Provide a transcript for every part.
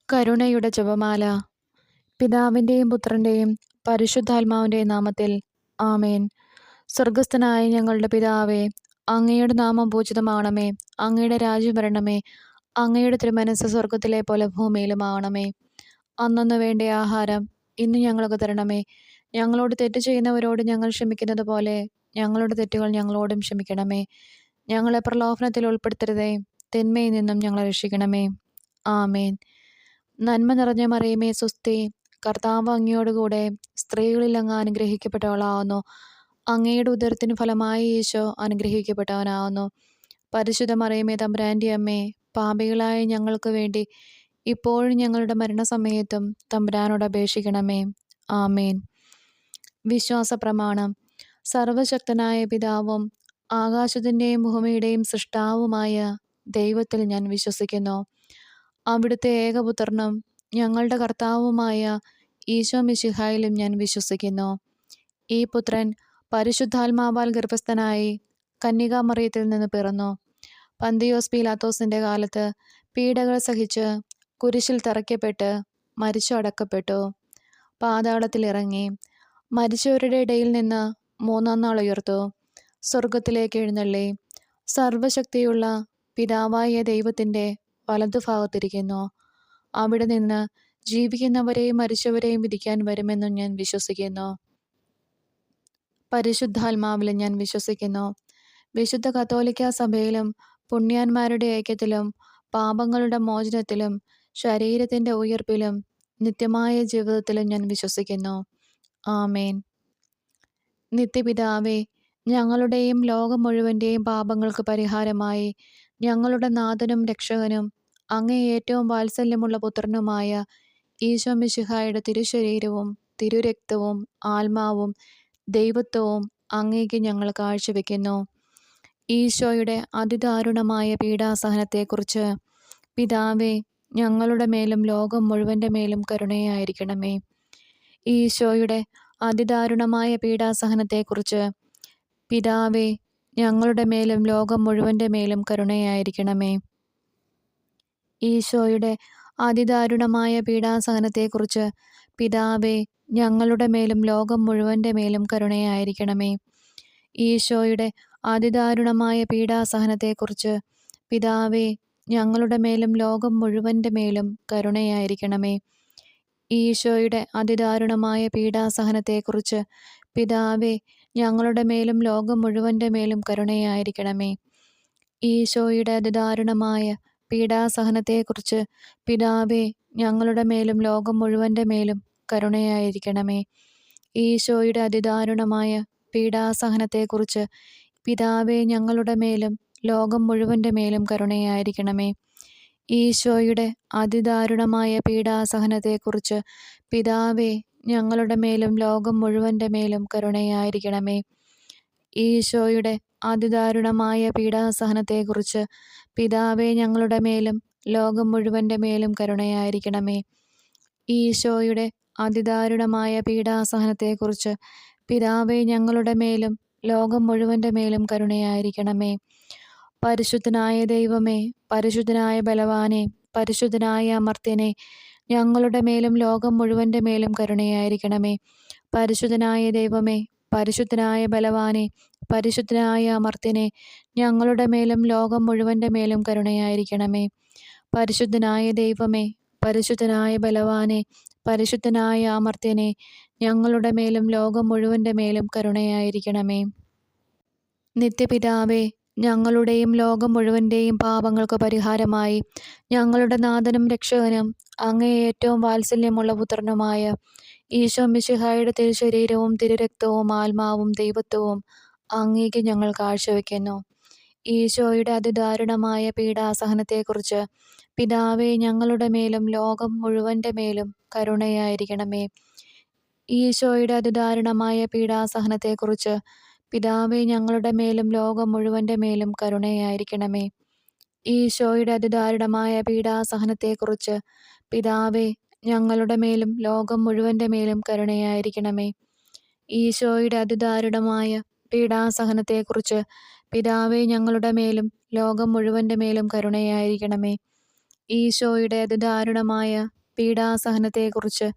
കരുണയുടെ ജപമാല. പിതാവിൻ്റെയും പുത്രൻ്റെയും പരിശുദ്ധാത്മാവിൻ്റെയും നാമത്തിൽ ആമേൻ. സ്വർഗസ്ഥനായ ഞങ്ങളുടെ പിതാവേ, അങ്ങയുടെ നാമം പൂജിതമാകണമേ. അങ്ങയുടെ രാജ്യം വരണമേ. അങ്ങയുടെ തിരുമനസ്സ് സ്വർഗത്തിലെ പോലെ ഭൂമിയിലുമാകണമേ. അന്നന്ന് വേണ്ട ആഹാരം ഇന്ന് ഞങ്ങൾക്ക് തരണമേ. ഞങ്ങളോട് തെറ്റ് ചെയ്യുന്നവരോട് ഞങ്ങൾ ക്ഷമിക്കുന്നത് പോലെ ഞങ്ങളുടെ തെറ്റുകൾ ഞങ്ങളോടും ക്ഷമിക്കണമേ. ഞങ്ങളെ പ്രലോഭനത്തിൽ ഉൾപ്പെടുത്തരുതേ, തിന്മയിൽ നിന്നും ഞങ്ങളെ രക്ഷിക്കണമേ. ആമേൻ. നന്മ നിറഞ്ഞ മറിയമേ സ്വസ്തി, കർത്താവ് അങ്ങയോടുകൂടെ സ്ത്രീകളിൽ അങ്ങ് അനുഗ്രഹിക്കപ്പെട്ടവളാവുന്നു. അങ്ങയുടെ ഉദരത്തിന് ഫലമായി ഈശോ അനുഗ്രഹിക്കപ്പെട്ടവനാവുന്നു. പരിശുദ്ധ മറിയമേ തമ്പുരാൻ്റെ അമ്മേ, പാപികളായ ഞങ്ങൾക്ക് വേണ്ടി ഇപ്പോഴും ഞങ്ങളുടെ മരണസമയത്തും തമ്പുരാനോട് അപേക്ഷിക്കണമേ. ആമേൻ. വിശ്വാസ പ്രമാണം. സർവശക്തനായ പിതാവും ആകാശത്തിൻ്റെയും ഭൂമിയുടെയും സൃഷ്ടാവുമായ ദൈവത്തിൽ ഞാൻ വിശ്വസിക്കുന്നു. അവിടുത്തെ ഏകപുത്രനും ഞങ്ങളുടെ കർത്താവുമായ ഈശോ മിശിഹായിലും ഞാൻ വിശ്വസിക്കുന്നു. ഈ പുത്രൻ പരിശുദ്ധാത്മാവാൽ ഗർഭസ്ഥനായി കന്യകാമറിയത്തിൽ നിന്ന് പിറന്നു. പന്തിയോസ് പീലാത്തോസിൻ്റെ കാലത്ത് പീഡകൾ സഹിച്ച് കുരിശിൽ തറയ്ക്കപ്പെട്ട് മരിച്ചു അടക്കപ്പെട്ടു. പാതാളത്തിലിറങ്ങി മരിച്ചവരുടെ ഇടയിൽ നിന്ന് മൂന്നാം നാൾ ഉയർത്തു. സ്വർഗത്തിലേക്ക് എഴുന്നള്ളി സർവശക്തിയുള്ള പിതാവായ ദൈവത്തിൻ്റെ വലതുഭാഗത്തിരിക്കുന്നു. അവിടെ നിന്ന് ജീവിക്കുന്നവരെയും മരിച്ചവരെയും വിധിക്കാൻ വരുമെന്നും ഞാൻ വിശ്വസിക്കുന്നു. പരിശുദ്ധാത്മാവിലും ഞാൻ വിശ്വസിക്കുന്നു. വിശുദ്ധ കത്തോലിക്ക സഭയിലും പുണ്യാന്മാരുടെ ഐക്യത്തിലും പാപങ്ങളുടെ മോചനത്തിലും ശരീരത്തിൻ്റെ ഉയർപ്പിലും നിത്യമായ ജീവിതത്തിലും ഞാൻ വിശ്വസിക്കുന്നു. ആമേൻ. നിത്യപിതാവേ, ഞങ്ങളുടെയും ലോകം മുഴുവൻ്റെയും പാപങ്ങൾക്ക് പരിഹാരമായി ഞങ്ങളുടെ നാഥനും രക്ഷകനും അങ്ങേ ഏറ്റവും വാത്സല്യമുള്ള പുത്രനുമായ ഈശോ മിശിഹായുടെ തിരുശരീരവും തിരുരക്തവും ആത്മാവും ദൈവത്വവും അങ്ങേക്ക് ഞങ്ങൾ കാഴ്ചവെക്കുന്നു. ഈശോയുടെ അതിദാരുണമായ പീഡാസഹനത്തെക്കുറിച്ച് പിതാവേ, ഞങ്ങളുടെ മേലും ലോകം മുഴുവൻ്റെ മേലും കരുണയായിരിക്കണമേ. ഈശോയുടെ അതിദാരുണമായ പീഡാസഹനത്തെക്കുറിച്ച് പിതാവേ, ഞങ്ങളുടെ മേലും ലോകം മുഴുവൻ്റെ മേലും കരുണയായിരിക്കണമേ. ഈശോയുടെ അതിദാരുണമായ പീഡാസഹനത്തെക്കുറിച്ച് പിതാവേ, ഞങ്ങളുടെ മേലും ലോകം മുഴുവൻ്റെ മേലും കരുണയായിരിക്കണമേ. ഈശോയുടെ അതിദാരുണമായ പീഡാസഹനത്തെക്കുറിച്ച് പിതാവേ, ഞങ്ങളുടെ മേലും ലോകം മുഴുവൻ്റെ മേലും കരുണയായിരിക്കണമേ. ഈശോയുടെ അതിദാരുണമായ പീഡാസഹനത്തെക്കുറിച്ച് പിതാവേ, ഞങ്ങളുടെ മേലും ലോകം മുഴുവൻ്റെ മേലും കരുണയായിരിക്കണമേ. ഈശോയുടെ അതിദാരുണമായ പീഡാസഹനത്തെക്കുറിച്ച് പിതാവേ, ഞങ്ങളുടെ മേലും ലോകം മുഴുവൻ്റെ മേലും കരുണയായിരിക്കണമേ. ഈശോയുടെ അതിദാരുണമായ പീഡാസഹനത്തെക്കുറിച്ച് പിതാവേ, ഞങ്ങളുടെ മേലും ലോകം മുഴുവൻ്റെ മേലും കരുണയായിരിക്കണമേ. ഈശോയുടെ അതിദാരുണമായ പീഡാസഹനത്തെക്കുറിച്ച് പിതാവേ, ഞങ്ങളുടെ മേലും ലോകം മുഴുവൻ്റെ മേലും കരുണയായിരിക്കണമേ. ഈശോയുടെ അതിദാരുണമായ പീഡാസഹനത്തെക്കുറിച്ച് പിതാവേ, ഞങ്ങളുടെ മേലും ലോകം മുഴുവൻ്റെ മേലും കരുണയായിരിക്കണമേ. ഈശോയുടെ അതിദാരുണമായ പീഡാസഹനത്തെക്കുറിച്ച് പിതാവേ, ഞങ്ങളുടെ മേലും ലോകം മുഴുവൻ്റെ മേലും കരുണയായിരിക്കണമേ. പരിശുദ്ധനായ ദൈവമേ, പരിശുദ്ധനായ ബലവാനെ, പരിശുദ്ധനായ അമർത്യനെ, ഞങ്ങളുടെ മേലും ലോകം മുഴുവൻ്റെ മേലും കരുണയായിരിക്കണമേ. പരിശുദ്ധനായ ദൈവമേ, പരിശുദ്ധനായ ബലവാനെ, പരിശുദ്ധനായ അമർത്യനെ, ഞങ്ങളുടെ മേലും ലോകം മുഴുവൻ്റെ മേലും കരുണയായിരിക്കണമേ. പരിശുദ്ധനായ ദൈവമേ, പരിശുദ്ധനായ ബലവാനെ, പരിശുദ്ധനായ അമർത്യനെ, ഞങ്ങളുടെ മേലും ലോകം മുഴുവൻ്റെ മേലും കരുണയായിരിക്കണമേ. നിത്യപിതാവേ, ഞങ്ങളുടെയും ലോകം മുഴുവൻ്റെയും പാപങ്ങൾക്ക് പരിഹാരമായി ഞങ്ങളുടെ നാഥനും രക്ഷകനും അങ്ങേ ഏറ്റവും വാത്സല്യമുള്ള പുത്രനുമായ ഈശോ മിശിഹായുടെ തിരുശരീരവും തിരുരക്തവും ആത്മാവും ദൈവത്വവും അങ്ങേക്ക് ഞങ്ങൾ കാഴ്ചവെക്കുന്നു. ഈശോയുടെ അതിദാരുണമായ പീഡാസഹനത്തെക്കുറിച്ച് പിതാവേ, ഞങ്ങളുടെ മേലും ലോകം മുഴുവൻ്റെ മേലും കരുണയായിരിക്കണമേ. ഈശോയുടെ അതിദാരുണമായ പീഡാസഹനത്തെക്കുറിച്ച് പിതാവേ, ഞങ്ങളുടെ മേലും ലോകം മുഴുവൻ്റെ മേലും കരുണയായിരിക്കണമേ. ഈശോയുടെ അതിദാരുണമായ പീഡാസഹനത്തെക്കുറിച്ച് പിതാവേ, ഞങ്ങളുടെ മേലും ലോകം മുഴുവൻ്റെ മേലും കരുണയായിരിക്കണമേ. ഈശോയുടെ അതിദാരുണമായ പീഡാസഹനത്തെക്കുറിച്ച് പിതാവേ, ഞങ്ങളുടെ മേലും ലോകം മുഴുവൻ്റെ മേലും കരുണയായിരിക്കണമേ. ഈശോയുടെ അതിദാരുണമായ പീഡാസഹനത്തെക്കുറിച്ച്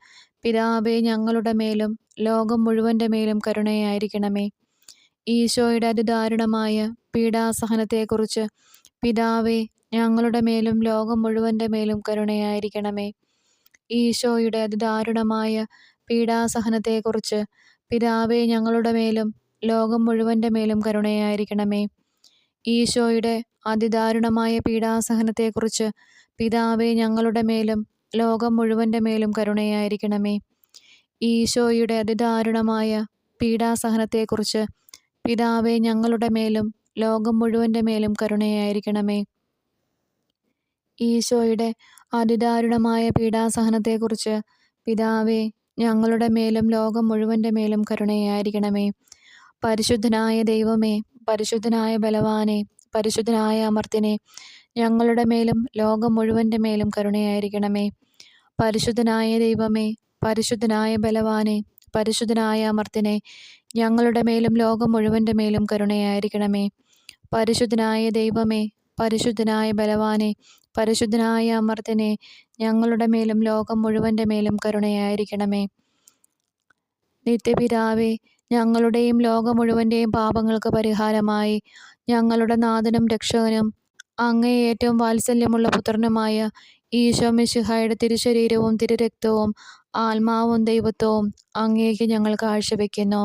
പിതാവേ ഞങ്ങളുടെ മേലും ലോകം മുഴുവൻ്റെ മേലും കരുണയായിരിക്കണമേ. ഈശോയുടെ അതിദാരുണമായ പീഡാസഹനത്തെക്കുറിച്ച് പിതാവേ ഞങ്ങളുടെ മേലും ലോകം മുഴുവൻ്റെ മേലും കരുണയായിരിക്കണമേ. ഈശോയുടെ അതിദാരുണമായ പീഡാസഹനത്തെക്കുറിച്ച് പിതാവേ ഞങ്ങളുടെ മേലും ലോകം മുഴുവൻ്റെ മേലും കരുണയായിരിക്കണമേ. ഈശോയുടെ അതിദാരുണമായ പീഡാസഹനത്തെക്കുറിച്ച് പിതാവേ ഞങ്ങളുടെ മേലും ലോകം മുഴുവൻ്റെ മേലും കരുണയായിരിക്കണമേ. ഈശോയുടെ അതിദാരുണമായ പീഡാസഹനത്തെക്കുറിച്ച് പിതാവേ ഞങ്ങളുടെ മേലും ലോകം മുഴുവൻ്റെ മേലും കരുണയായിരിക്കണമേ. ഈശോയുടെ അതിദാരുണമായ പീഡാസഹനത്തെക്കുറിച്ച് പിതാവേ ഞങ്ങളുടെ മേലും ലോകം മുഴുവൻ്റെ മേലും കരുണയായിരിക്കണമേ. പരിശുദ്ധനായ ദൈവമേ, പരിശുദ്ധനായ ബലവാനെ, പരിശുദ്ധനായ അമർത്തിനെ, ഞങ്ങളുടെ മേലും ലോകം മുഴുവൻ്റെ മേലും കരുണയായിരിക്കണമേ. പരിശുദ്ധനായ ദൈവമേ, പരിശുദ്ധനായ ബലവാനെ, പരിശുദ്ധനായ അമർത്തിനെ, ഞങ്ങളുടെ മേലും ലോകം മുഴുവൻ്റെ മേലും കരുണയായിരിക്കണമേ. പരിശുദ്ധനായ ദൈവമേ, പരിശുദ്ധനായ ബലവാനെ, പരിശുദ്ധനായ അമർത്തിനെ, ഞങ്ങളുടെ മേലും ലോകം മുഴുവൻ്റെ മേലും കരുണയായിരിക്കണമേ. നിത്യപിതാവേ, ഞങ്ങളുടെയും ലോകം മുഴുവൻ്റെയും പാപങ്ങൾക്ക് പരിഹാരമായി ഞങ്ങളുടെ നാഥനും രക്ഷകനും അങ്ങേ ഏറ്റവും വാത്സല്യമുള്ള പുത്രനുമായ ഈശോ മിശിഹായുടെ തിരുശരീരവും തിരുരക്തവും ആത്മാവും ദൈവത്വവും അങ്ങേക്ക് ഞങ്ങൾ കാഴ്ചവെക്കുന്നു.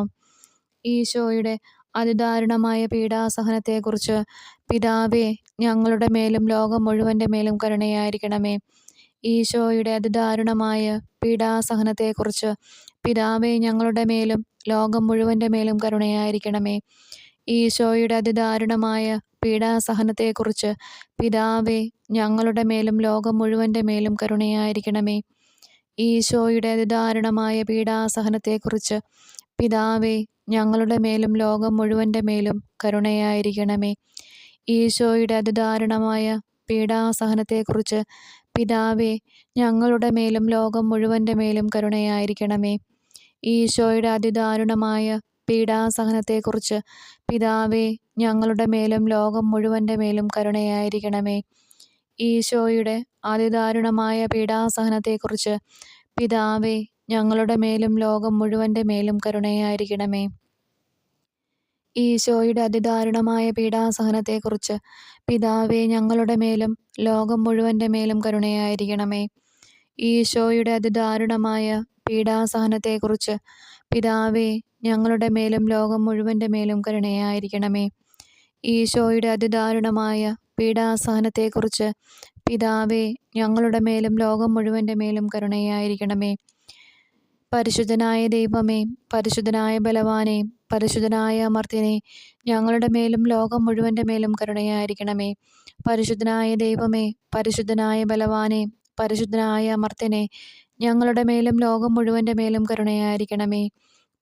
ഈശോയുടെ അതിദാരുണമായ പീഡാസഹനത്തെക്കുറിച്ച് പിതാവേ ഞങ്ങളുടെ മേലും ലോകം മുഴുവൻ്റെ മേലും കരുണയായിരിക്കണമേ. ഈശോയുടെ അതിദാരുണമായ പീഡാസഹനത്തെക്കുറിച്ച് പിതാവേ ഞങ്ങളുടെ മേലും ലോകം മുഴുവൻ്റെ മേലും കരുണയായിരിക്കണമേ. ഈശോയുടെ അതിദാരുണമായ പീഡാസഹനത്തെക്കുറിച്ച് പിതാവേ ഞങ്ങളുടെ മേലും ലോകം മുഴുവൻ്റെ മേലും കരുണയായിരിക്കണമേ. ഈശോയുടെ അതിദാരുണമായ പീഡാസഹനത്തെക്കുറിച്ച് പിതാവേ ഞങ്ങളുടെ മേലും ലോകം മുഴുവൻ്റെ മേലും കരുണയായിരിക്കണമേ. ഈശോയുടെ അതിദാരുണമായ പീഡാസഹനത്തെക്കുറിച്ച് പിതാവേ ഞങ്ങളുടെ മേലും ലോകം മുഴുവൻ്റെ മേലും കരുണയായിരിക്കണമേ. ഈശോയുടെ അതിദാരുണമായ പീഡാസഹനത്തെക്കുറിച്ച് പിതാവേ ഞങ്ങളുടെ മേലും ലോകം മുഴുവൻ്റെ മേലും കരുണയായിരിക്കണമേ. ഈശോയുടെ അതിദാരുണമായ പീഡാസഹനത്തെക്കുറിച്ച് പിതാവേ ഞങ്ങളുടെ മേലും ലോകം മുഴുവൻ്റെ മേലും കരുണയായിരിക്കണമേ. ഈശോയുടെ അതിദാരുണമായ പീഡാസഹനത്തെക്കുറിച്ച് പിതാവേ ഞങ്ങളുടെ മേലും ലോകം മുഴുവൻ്റെ മേലും കരുണയായിരിക്കണമേ. ഈശോയുടെ അതിദാരുണമായ പീഡാസഹനത്തെക്കുറിച്ച് പിതാവേ ഞങ്ങളുടെ മേലും ലോകം മുഴുവൻ്റെ മേലും കരുണയായിരിക്കണമേ. ഈശോയുടെ അതിദാരുണമായ പീഡാസഹനത്തെക്കുറിച്ച് പിതാവേ ഞങ്ങളുടെ മേലും ലോകം മുഴുവൻ്റെ മേലും കരുണയായിരിക്കണമേ. പരിശുദ്ധനായ ദൈവമേ, പരിശുദ്ധനായ ബലവാനെ, പരിശുദ്ധനായ അമർത്തിനെ, ഞങ്ങളുടെ മേലും ലോകം മുഴുവൻ്റെ മേലും കരുണയായിരിക്കണമേ. പരിശുദ്ധനായ ദൈവമേ, പരിശുദ്ധനായ ബലവാനെ, പരിശുദ്ധനായ അമർത്തിനെ, ഞങ്ങളുടെ മേലും ലോകം മുഴുവൻ്റെ മേലും കരുണയായിരിക്കണമേ.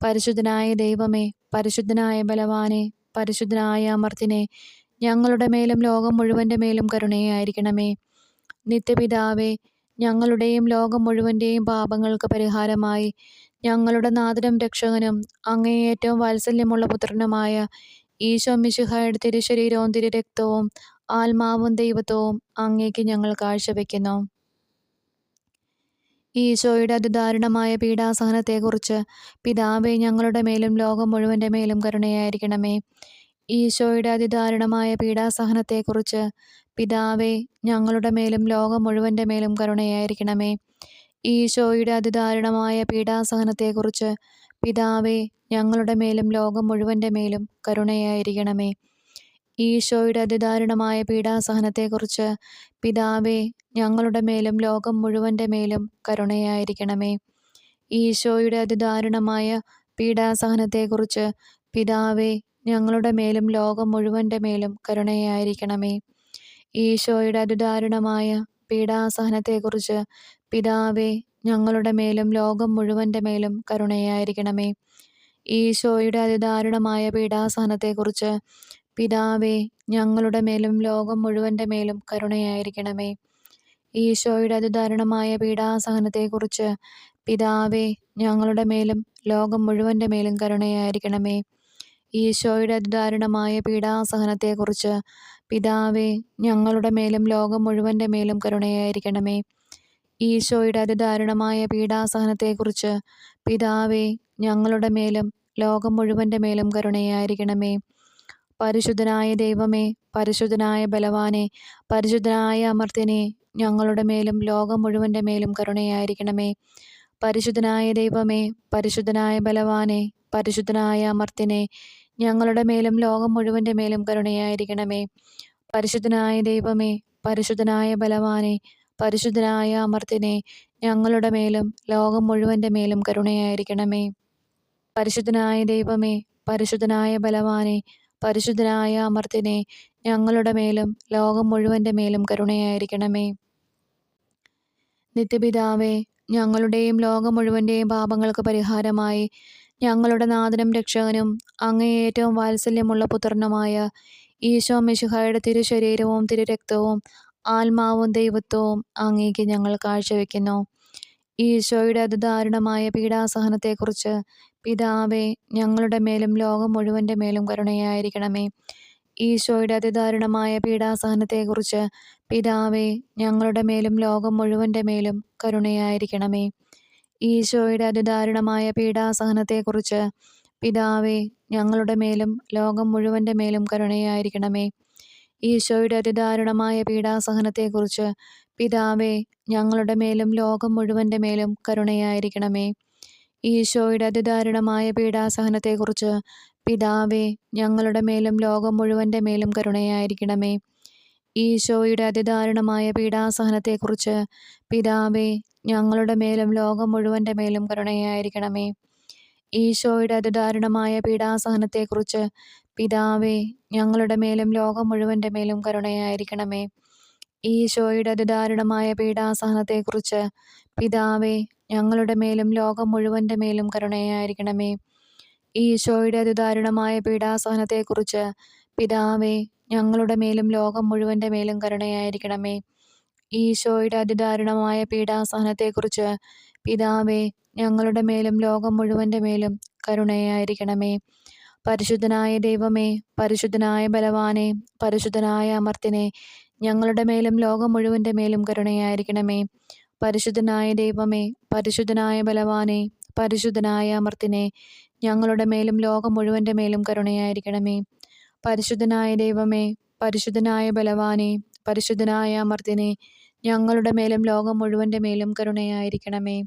പരിശുദ്ധനായ ദൈവമേ, പരിശുദ്ധനായ ബലവാനെ, പരിശുദ്ധനായ അമർത്തിനെ, ഞങ്ങളുടെ മേലും ലോകം മുഴുവൻ്റെ മേലും കരുണയായിരിക്കണമേ. നിത്യപിതാവേ, ഞങ്ങളുടെയും ലോകം മുഴുവൻ്റെയും പാപങ്ങൾക്ക് പരിഹാരമായി ഞങ്ങളുടെ നാഥനും രക്ഷകനും അങ്ങേ ഏറ്റവും വാത്സല്യമുള്ള പുത്രനുമായ ഈശോ മിശിഹായുടെ തിരുശരീരവും തിരുരക്തവും ആത്മാവും ദൈവത്വവും അങ്ങേക്ക് ഞങ്ങൾ കാഴ്ചവെക്കുന്നു. ഈശോയുടെ അതിദാരുണമായ പീഡാസഹനത്തെക്കുറിച്ച് പിതാവേ ഞങ്ങളുടെ മേലും ലോകം മുഴുവൻ്റെ മേലും കരുണയായിരിക്കണമേ. ഈശോയുടെ അതിദാരുണമായ പീഡാസഹനത്തെക്കുറിച്ച് പിതാവേ ഞങ്ങളുടെ മേലും ലോകം മുഴുവൻ്റെ മേലും കരുണയായിരിക്കണമേ. ഈശോയുടെ അതിദാരുണമായ പീഡാസഹനത്തെക്കുറിച്ച് പിതാവേ ഞങ്ങളുടെ മേലും ലോകം മുഴുവൻ്റെ മേലും കരുണയായിരിക്കണമേ. ഈശോയുടെ അതിദാരുണമായ പീഡാസഹനത്തെക്കുറിച്ച് പിതാവേ ഞങ്ങളുടെ മേലും ലോകം മുഴുവൻ്റെ മേലും കരുണയായിരിക്കണമേ. ഈശോയുടെ അതിദാരുണമായ പീഡാസഹനത്തെക്കുറിച്ച് പിതാവേ ഞങ്ങളുടെ മേലും ലോകം മുഴുവൻ്റെ മേലും കരുണയായിരിക്കണമേ. ഈശോയുടെ അതിദാരുണമായ പീഡാസഹനത്തെക്കുറിച്ച് പിതാവേ ഞങ്ങളുടെ മേലും ലോകം മുഴുവൻ്റെ മേലും കരുണയായിരിക്കണമേ. ഈശോയുടെ അതിദാരുണമായ പീഡാസഹനത്തെക്കുറിച്ച് പിതാവേ ഞങ്ങളുടെ മേലും ലോകം മുഴുവൻ്റെ മേലും കരുണയായിരിക്കണമേ. ഈശോയുടെ അതിദാരുണമായ പീഡാസഹനത്തെക്കുറിച്ച് പിതാവേ ഞങ്ങളുടെ മേലും ലോകം മുഴുവൻ്റെ മേലും കരുണയായിരിക്കണമേ. ഈശോയുടെ അതിദാരുണമായ പീഡാസഹനത്തെക്കുറിച്ച് പിതാവേ, ഞങ്ങളുടെ മേലും ലോകം മുഴുവൻ്റെ മേലും കരുണയായിരിക്കണമേ. ഈശോയുടെ അതിദാരുണമായ പീഡാസഹനത്തെക്കുറിച്ച് പിതാവേ, ഞങ്ങളുടെ മേലും ലോകം മുഴുവൻ്റെ മേലും കരുണയായിരിക്കണമേ. പരിശുദ്ധനായ ദൈവമേ, പരിശുദ്ധനായ ബലവാനെ, പരിശുദ്ധനായ അമർത്യനെ, ഞങ്ങളുടെ മേലും ലോകം മുഴുവൻ്റെ മേലും കരുണയായിരിക്കണമേ. പരിശുദ്ധനായ ദൈവമേ, പരിശുദ്ധനായ ബലവാനെ, പരിശുദ്ധനായ അമർത്യനെ, ഞങ്ങളുടെ മേലും ലോകം മുഴുവൻ്റെ മേലും കരുണയായിരിക്കണമേ. പരിശുദ്ധനായ ദൈവമേ, പരിശുദ്ധനായ ബലവാനെ, പരിശുദ്ധനായ അമർത്യനെ, ഞങ്ങളുടെ മേലും ലോകം മുഴുവൻ്റെ മേലും കരുണയായിരിക്കണമേ. പരിശുദ്ധനായ ദൈവമേ, പരിശുദ്ധനായ ബലവാനെ, പരിശുദ്ധനായ അമർത്യനെ, ഞങ്ങളുടെ മേലും ലോകം മുഴുവൻ്റെ മേലും കരുണയായിരിക്കണമേ. നിത്യപിതാവേ, ഞങ്ങളുടെയും ലോകം മുഴുവൻ്റെയും പാപങ്ങൾക്ക് പരിഹാരമായി ഞങ്ങളുടെ നാഥനും രക്ഷകനും അങ്ങേ ഏറ്റവും വാത്സല്യമുള്ള പുത്രനുമായ ഈശോ മിശിഹായുടെ തിരുശരീരവും തിരുരക്തവും ആത്മാവും ദൈവത്വവും അങ്ങേക്ക് ഞങ്ങൾ കാഴ്ചവെക്കുന്നു. ഈശോയുടെ അതിദാരുണമായ പീഡാസഹനത്തെക്കുറിച്ച് പിതാവേ, ഞങ്ങളുടെ മേലും ലോകം മുഴുവൻ്റെ മേലും കരുണയായിരിക്കണമേ. ഈശോയുടെ അതിദാരുണമായ പീഡാസഹനത്തെക്കുറിച്ച് പിതാവേ, ഞങ്ങളുടെ മേലും ലോകം മുഴുവൻ്റെ മേലും കരുണയായിരിക്കണമേ. ഈശോയുടെ അതിദാരുണമായ പീഡാസഹനത്തെക്കുറിച്ച് പിതാവേ, ഞങ്ങളുടെ മേലും ലോകം മുഴുവൻ്റെ മേലും കരുണയായിരിക്കണമേ. ഈശോയുടെ അതിദാരുണമായ പീഡാസഹനത്തെക്കുറിച്ച് പിതാവേ, ഞങ്ങളുടെ മേലും ലോകം മുഴുവൻ്റെ മേലും കരുണയായിരിക്കണമേ. ഈശോയുടെ അതിദാരുണമായ പീഡാസഹനത്തെക്കുറിച്ച് പിതാവേ, ഞങ്ങളുടെ മേലും ലോകം മുഴുവൻ്റെ മേലും കരുണയായിരിക്കണമേ. ഈശോയുടെ അതിദാരുണമായ പീഡാസഹനത്തെക്കുറിച്ച് പിതാവേ, ഞങ്ങളുടെ മേലും ലോകം മുഴുവൻ്റെ മേലും കരുണയായിരിക്കണമേ. ഈശോയുടെ അതിദാരുണമായ പീഡാസഹനത്തെക്കുറിച്ച് പിതാവേ, ഞങ്ങളുടെ മേലും ലോകം മുഴുവൻ്റെ മേലും കരുണയായിരിക്കണമേ. ഈശോയുടെ അതിദാരുണമായ പീഡാസഹനത്തെക്കുറിച്ച് പിതാവേ, ഞങ്ങളുടെ മേലും ലോകം മുഴുവൻ്റെ മേലും കരുണയായിരിക്കണമേ. ഈശോയുടെ അതിദാരുണമായ പീഡാസഹനത്തെക്കുറിച്ച് പിതാവേ, ഞങ്ങളുടെ മേലും ലോകം മുഴുവൻ്റെ മേലും കരുണയായിരിക്കണമേ. ഈശോയുടെ അതിദാരുണമായ പീഡാസഹനത്തെക്കുറിച്ച് പിതാവേ, ഞങ്ങളുടെ മേലും ലോകം മുഴുവൻ്റെ മേലും കരുണയായിരിക്കണമേ. പരിശുദ്ധനായ ദൈവമേ, പരിശുദ്ധനായ ബലവാനെ, പരിശുദ്ധനായ അമർത്യനെ, ഞങ്ങളുടെ മേലും ലോകം മുഴുവൻ്റെ മേലും കരുണയായിരിക്കണമേ. പരിശുദ്ധനായ ദൈവമേ, പരിശുദ്ധനായ ബലവാനെ, പരിശുദ്ധനായ അമർത്യനെ, ഞങ്ങളുടെ മേലും ലോകം മുഴുവൻ്റെ മേലും കരുണയായിരിക്കണമേ. പരിശുദ്ധനായ ദൈവമേ, പരിശുദ്ധനായ ബലവാനെ, പരിശുദ്ധനായ അമർത്യനെ, ഞങ്ങളുടെ മേലും ലോകം മുഴുവൻ്റെ മേലും കരുണയായിരിക്കണമേ.